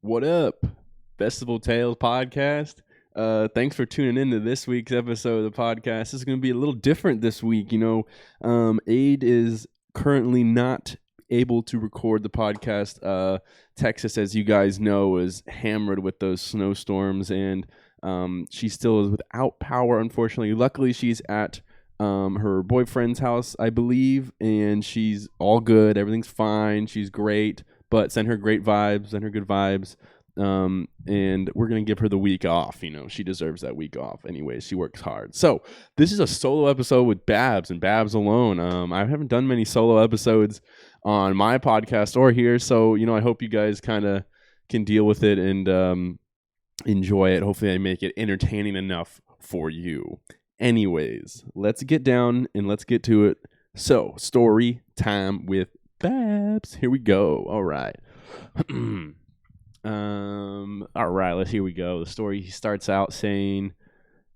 What up, Festival Tales podcast? Thanks for tuning in to this week's episode of the podcast. This is going to be a little different this week. Aid is currently not able to record the podcast. Texas, as you guys know, is hammered with those snowstorms, and she still is without power, unfortunately. Luckily, she's at her boyfriend's house, I believe, and she's all good. Everything's fine. She's great. But send her great vibes, send her good vibes, and we're going to give her the week off. She deserves that week off anyways. She works hard. So this is a solo episode with Babs and Babs alone. I haven't done many solo episodes on my podcast or here, so, I hope you guys kind of can deal with it and enjoy it. Hopefully I make it entertaining enough for you. Anyways, let's get down and let's get to it. So, story time with Babs. Here we go. All right. All right, here we go. The story starts out saying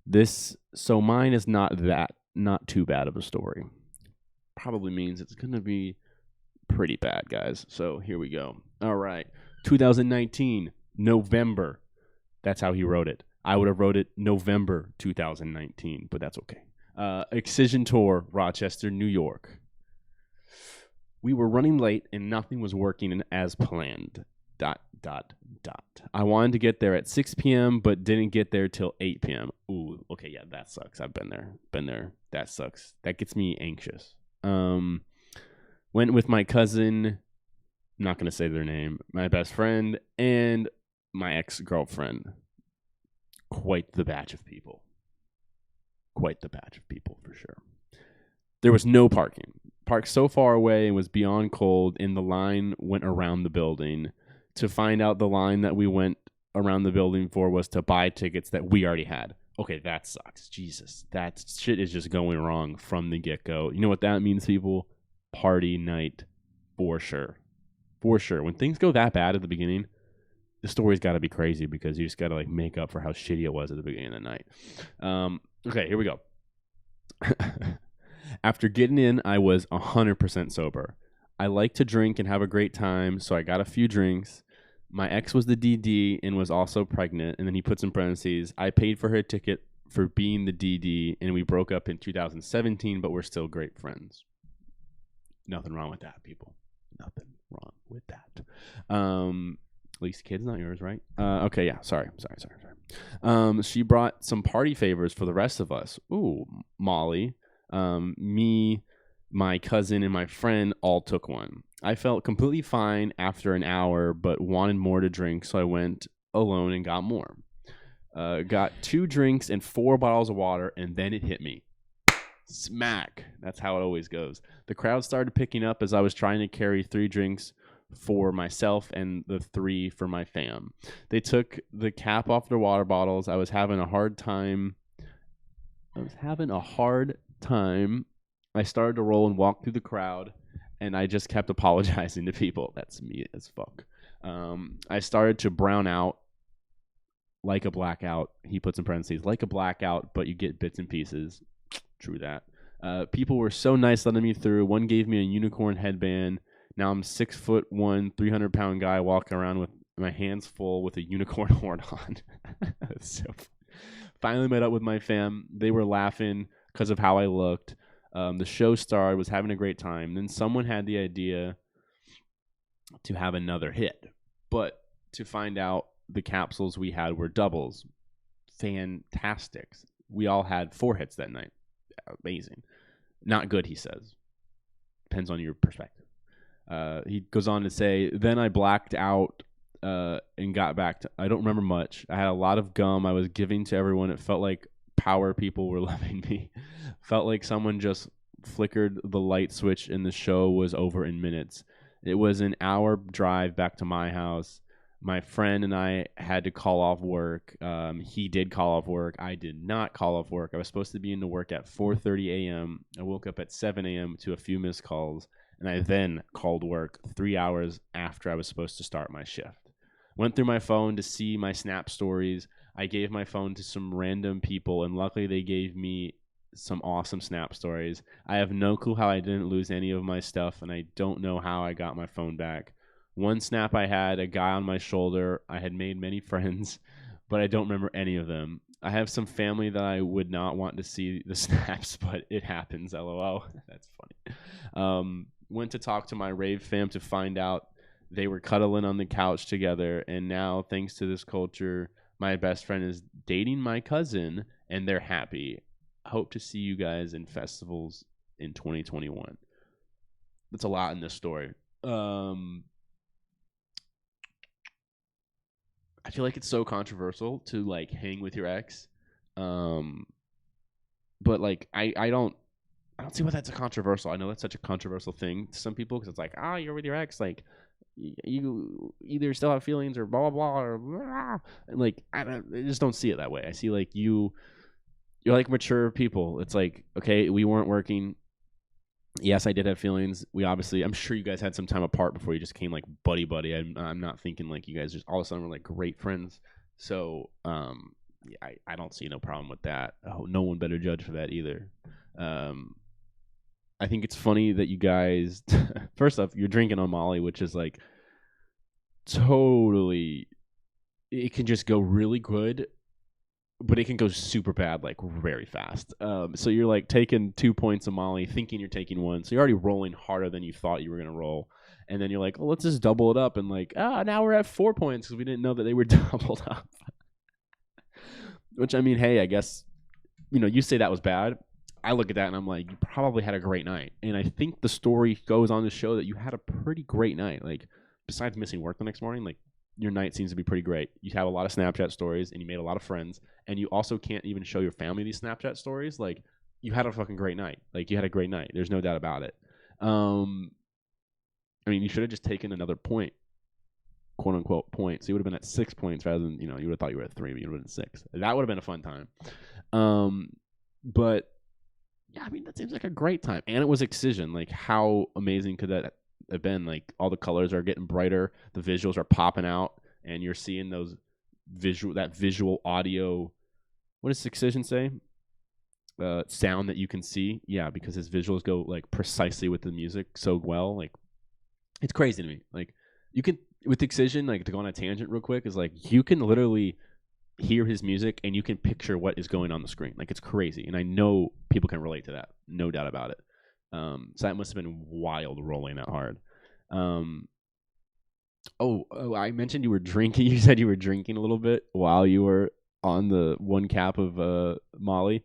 this. So mine is not too bad of a story. Probably means it's going to be pretty bad, guys. So here we go. All right. 2019, November. That's how he wrote it. I would have wrote it November 2019, but that's okay. Excision Tour, Rochester, New York. We were running late and nothing was working as planned. ... I wanted to get there at 6 p.m. but didn't get there till 8 p.m. Ooh, okay, yeah, that sucks. I've been there. That sucks. That gets me anxious. Went with my cousin, I'm not going to say their name, my best friend, and my ex-girlfriend. Quite the batch of people. For sure. There was no parking. Parked so far away and was beyond cold, and the line went around the building. To find out the line that we went around the building for was to buy tickets that we already had. Okay, that sucks. Jesus, that shit is just going wrong from the get-go. You know what that means, people? Party night, for sure. When things go that bad at the beginning, the story's got to be crazy because you just got to make up for how shitty it was at the beginning of the night. Okay, here we go. After getting in, I was 100% sober. I like to drink and have a great time, so I got a few drinks. My ex was the DD and was also pregnant, and then he puts in parentheses, I paid for her ticket for being the DD, and we broke up in 2017, but we're still great friends. Nothing wrong with that, people. Nothing wrong with that. At least kid's not yours, right? Okay, yeah, sorry. She brought some party favors for the rest of us. Ooh, Molly. Me, my cousin, and my friend all took one. I felt completely fine after an hour, but wanted more to drink, so I went alone and got more. Got 2 drinks and 4 bottles of water, and then it hit me. Smack. That's how it always goes. The crowd started picking up as I was trying to carry 3 drinks for myself and the 3 for my fam. They took the cap off their water bottles. I was having a hard time. I started to roll and walk through the crowd, and I just kept apologizing to people. That's me as fuck. I started to brown out like a blackout. He puts in parentheses, like a blackout, but you get bits and pieces. True that. People were so nice letting me through. One gave me a unicorn headband. Now I'm 6'1", 300-pound guy walking around with my hands full with a unicorn horn on. That's so funny. Finally met up with my fam. They were laughing because of how I looked. The show started, was having a great time. Then someone had the idea to have another hit. But to find out the capsules we had were doubles. Fantastic. We all had 4 hits that night. Amazing. Not good, he says. Depends on your perspective. He goes on to say, then I blacked out and got back to, I don't remember much. I had a lot of gum I was giving to everyone. It felt like power people were loving me. Felt like someone just flickered the light switch and the show was over in minutes. It was an hour drive back to my house. My friend and I had to call off work. He did call off work. I did not call off work. I was supposed to be into work at 4:30 a.m. I woke up at 7 a.m. to a few missed calls, and I then called work 3 hours after I was supposed to start my shift. Went through my phone to see my Snap stories. I gave my phone to some random people, and luckily they gave me some awesome Snap stories. I have no clue how I didn't lose any of my stuff, and I don't know how I got my phone back. One snap I had a guy on my shoulder. I had made many friends, but I don't remember any of them. I have some family that I would not want to see the snaps, but it happens. LOL. That's funny. Went to talk to my rave fam to find out they were cuddling on the couch together, and now, thanks to this culture, my best friend is dating my cousin, and they're happy. Hope to see you guys in festivals in 2021. That's a lot in this story. I feel like it's so controversial to like hang with your ex. Um, but like I don't see why that's a controversial. I know that's such a controversial thing to some people because it's like, you're with your ex, like you either still have feelings or blah blah blah or blah. And like I just don't see it that way. I see like you're like mature people. It's like, okay, we weren't working. Yes, I did have feelings. I'm sure you guys had some time apart before you just came like buddy buddy. I'm not thinking like you guys just all of a sudden were like great friends. So yeah, I don't see no problem with that. Oh, no one better judge for that either. I think it's funny that you guys, first off, you're drinking on Molly, which is like totally, it can just go really good, but it can go super bad like very fast. So you're like taking 2 points of Molly, thinking you're taking one. So you're already rolling harder than you thought you were going to roll. And then you're like, oh, let's just double it up. And like, now we're at 4 points because we didn't know that they were doubled up. Which, I mean, hey, I guess, you say that was bad. I look at that and I'm like, you probably had a great night. And I think the story goes on to show that you had a pretty great night. Like, besides missing work the next morning, like, your night seems to be pretty great. You have a lot of Snapchat stories and you made a lot of friends. And you also can't even show your family these Snapchat stories. Like, you had a fucking great night. Like, you had a great night. There's no doubt about it. I mean, you should have just taken another point, quote unquote point. So you would have been at 6 points rather than, you would have thought you were at 3, but you would have been at 6. That would have been a fun time. But yeah, I mean, that seems like a great time. And it was Excision. Like, how amazing could that have been? Like, all the colors are getting brighter, the visuals are popping out, and you're seeing those visual audio. What does Excision say? Sound that you can see. Yeah, because his visuals go like precisely with the music so well. Like, it's crazy to me. Like, you can with Excision, like, to go on a tangent real quick, is like you can literally hear his music and you can picture what is going on the screen. Like, it's crazy, and I know people can relate to that, no doubt about it. So that must have been wild rolling that hard. I mentioned you were drinking. You said you were drinking a little bit while you were on the 1 cap of Molly.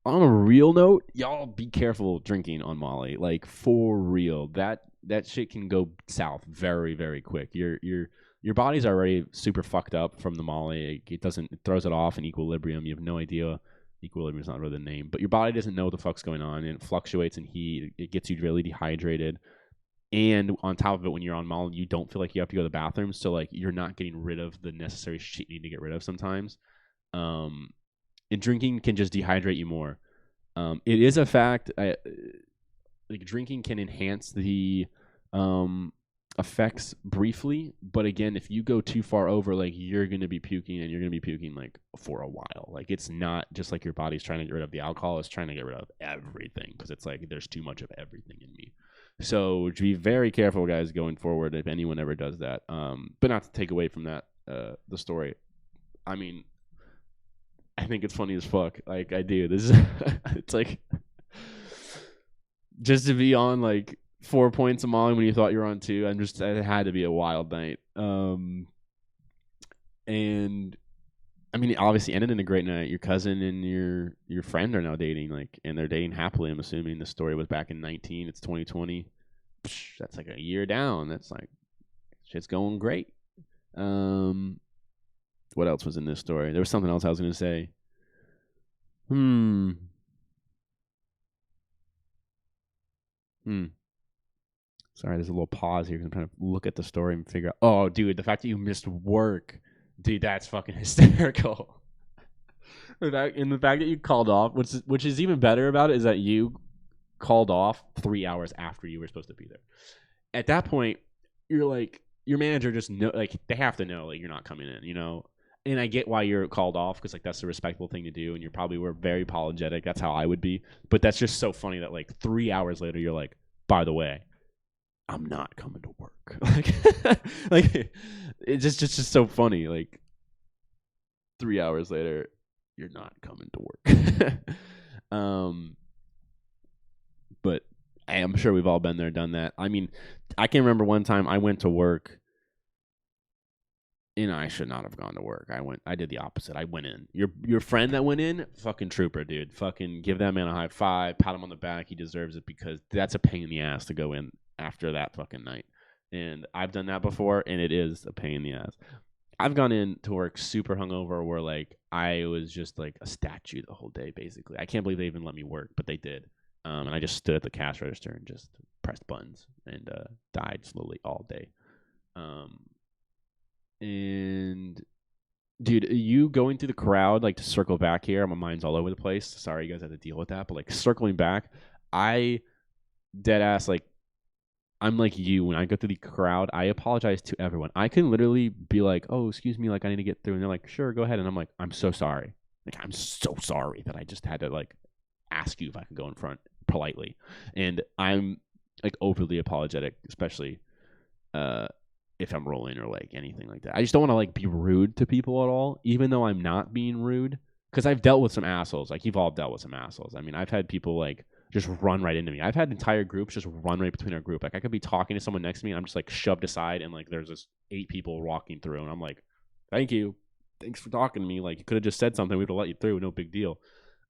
On a real note, y'all be careful drinking on Molly. Like, for real, that shit can go south very, very quick. Your body's already super fucked up from the Molly. It throws it off in equilibrium. You have no idea. Equilibrium is not really the name, but your body doesn't know what the fuck's going on, and it fluctuates in heat. It gets you really dehydrated. And on top of it, when you're on Molly, you don't feel like you have to go to the bathroom. So, like, you're not getting rid of the necessary shit you need to get rid of sometimes. And drinking can just dehydrate you more. It is a fact. Like, drinking can enhance the effects briefly, but again, if you go too far over, like, you're gonna be puking, and you're gonna be puking like for a while. Like, it's not just like your body's trying to get rid of the alcohol; it's trying to get rid of everything, because it's like there's too much of everything in me. So be very careful, guys, going forward, if anyone ever does that. But not to take away from that, the story. I mean, I think it's funny as fuck. Like, I do. This is it's like just to be on like 4 points of Molly when you thought you were on 2. It had to be a wild night. And I mean, it obviously ended in a great night. Your cousin and your friend are now dating, like, and they're dating happily. I'm assuming the story was back in 19. It's 2020. That's like a year down. That's like, shit's going great. What else was in this story? There was something else I was going to say. Sorry, there's a little pause here because I'm trying to look at the story and figure out. Oh, dude, the fact that you missed work, dude, that's fucking hysterical. And the fact that you called off, which is even better about it, is that you called off 3 hours after you were supposed to be there. At that point, you're like, your manager just know, like, they have to know, like, you're not coming in, And I get why you're called off, because like that's a respectable thing to do, and you probably were very apologetic. That's how I would be. But that's just so funny that like 3 hours later, you're like, by the way, I'm not coming to work. Like it's just so funny. Like 3 hours later, you're not coming to work. But I'm sure we've all been there, done that. I mean, I can remember one time I went to work. And I should not have gone to work. I did the opposite. I went in. Your friend that went in, fucking trooper, dude. Fucking give that man a high five, pat him on the back. He deserves it because that's a pain in the ass to go in after that fucking night. And I've done that before, and it is a pain in the ass. I've gone in to work super hungover where like I was just like a statue the whole day, basically. I can't believe they even let me work, but they did. And I just stood at the cash register and just pressed buttons and died slowly all day. And dude, you going through the crowd, like to circle back here, my mind's all over the place. Sorry you guys had to deal with that, but like circling back, I dead ass like I'm like you when I go through the crowd, I apologize to everyone. I can literally be like, "Oh, excuse me, like I need to get through," and they're like, "Sure, go ahead," and I'm like, "I'm so sorry, like I'm so sorry that I just had to like ask you if I could go in front politely," and I'm like overly apologetic, especially if I'm rolling or like anything like that. I just don't want to like be rude to people at all, even though I'm not being rude. Because I've dealt with some assholes. Like you've all dealt with some assholes. I mean, I've had people like just run right into me. I've had entire groups just run right between our group. Like I could be talking to someone next to me and I'm just like shoved aside and like there's just 8 people walking through and I'm like, thank you. Thanks for talking to me. Like you could have just said something. We would have let you through. No big deal.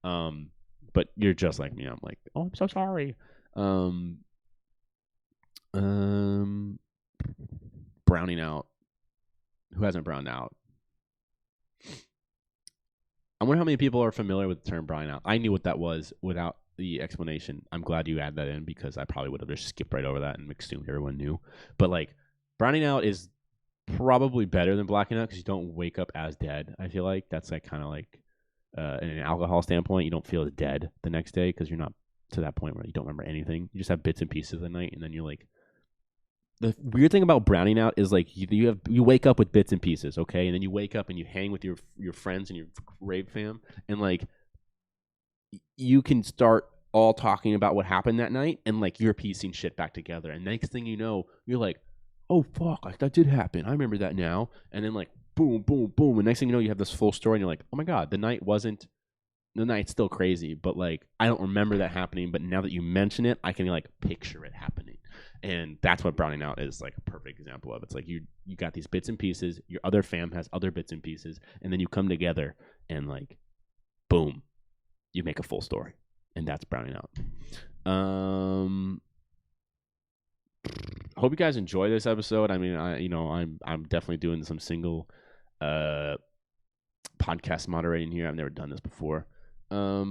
But you're just like me. I'm like, oh, I'm so sorry. Browning out. Who hasn't browned out? I wonder how many people are familiar with the term browning out. I knew what that was without the explanation. I'm glad you add that in because I probably would have just skipped right over that and assumed everyone knew. But like browning out is probably better than blacking out because you don't wake up as dead. I feel like that's like kind of like in an alcohol standpoint, you don't feel as dead the next day because you're not to that point where you don't remember anything. You just have bits and pieces of the night, and then you're like, the weird thing about browning out is like you wake up with bits and pieces, okay, and then you wake up and you hang with your friends and your rave fam, and like you can start all talking about what happened that night, and like you're piecing shit back together, and next thing you know, you're like, oh fuck, like that did happen. I remember that now, and then like boom, boom, boom, and next thing you know, you have this full story, and you're like, oh my god, the night's still crazy, but like I don't remember that happening. But now that you mention it, I can like picture it happening, and that's what browning out is like a perfect example of. It's like you got these bits and pieces. Your other fam has other bits and pieces, and then you come together and like, boom, you make a full story, and that's browning out. Hope you guys enjoy this episode. I mean, I'm definitely doing some single podcast moderating here. I've never done this before. I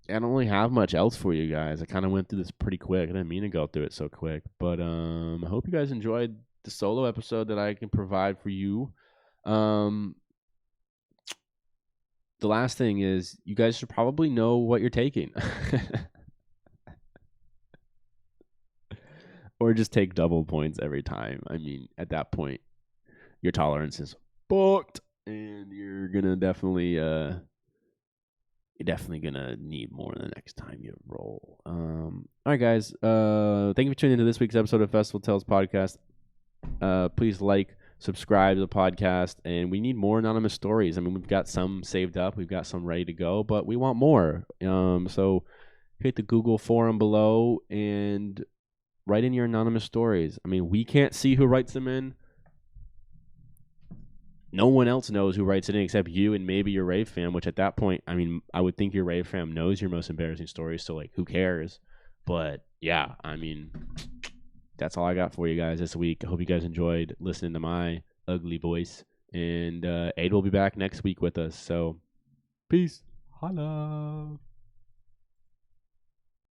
don't really have much else for you guys. I kind of went through this pretty quick. I didn't mean to go through it so quick, but I hope you guys enjoyed the solo episode that I can provide for you. The last thing is you guys should probably know what you're taking. Or just take double points every time. I mean, at that point, your tolerance is booked, and you're gonna definitely need more the next time you roll. All right, guys. Thank you for tuning into this week's episode of Festival Tales Podcast. Please like, subscribe to the podcast, and we need more anonymous stories. I mean, we've got some saved up, we've got some ready to go, but we want more. So hit the Google forum below and write in your anonymous stories. I mean, we can't see who writes them in. No one else knows who writes it in except you and maybe your rave fam, which at that point, I mean, I would think your rave fam knows your most embarrassing stories, so like who cares? But yeah, I mean, that's all I got for you guys this week. I hope you guys enjoyed listening to my ugly voice, and Aid will be back next week with us, so peace. Holla.